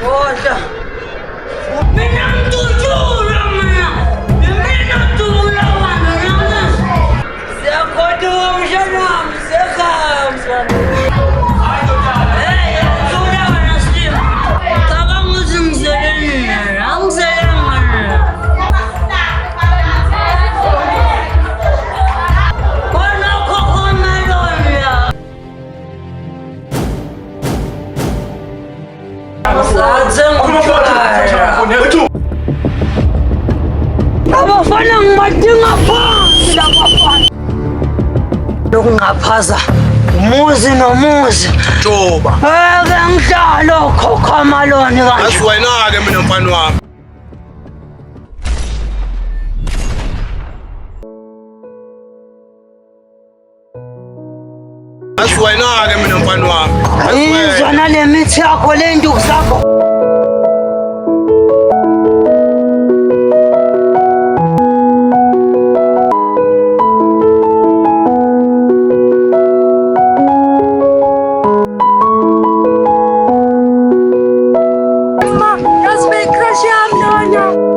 Kodwa mina ngitujula mina. Mina ngitujula wena. Siyakhoduka mshanami, siyakhaya mshanami. Ngitujula wena Slim. Cabanga ukuthi ngizeleni, angizeleni ngani. Khona Cocomelon la. Abafana ngibadinga phansi labafana. Lokungaphaza umuzi nomuzi. Joba. Ngihlalo Cocomelon kanje. Asiwena-ke mina mfana wami. Asiwena-ke mina mfana wami. Izwa nale mithi yakho le nduku zakho.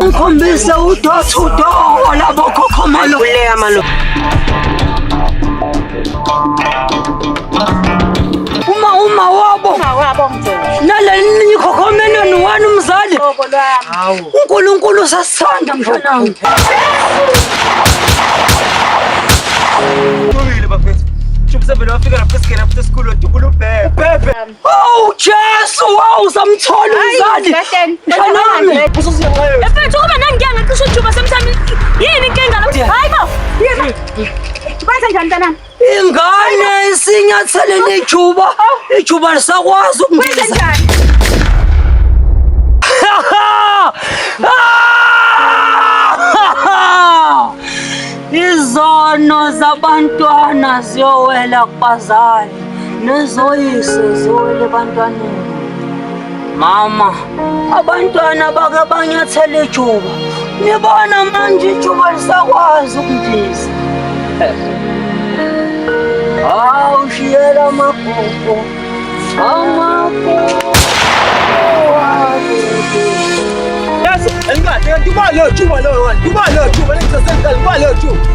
Ngikhombisa udodo labo Cocomelon. Kuleya malo. Uma wabo naleli Cocomelon wani umzali. uNkulunkulu usasithanda mfanami. Oh Jesu, wow samthola umzali. Mfanami. Mfethu kube nangiyange cishe ijuba semsami. Yini inkinga la? Hayibo. Yini? Kwenza njani mntanami? Ingane isinyatheleni ijuba lisakwazi Kwenza ukungiza. njani? Izono zabantwana ziyowela kubazali nezoyise ziyowela ebantwaneni. Mama, abantwana bake banyathela ijuba. Nibona manje ijuba lisakwazi ukundiza. Hawu shiyela amagugu. Amagugu. Juba.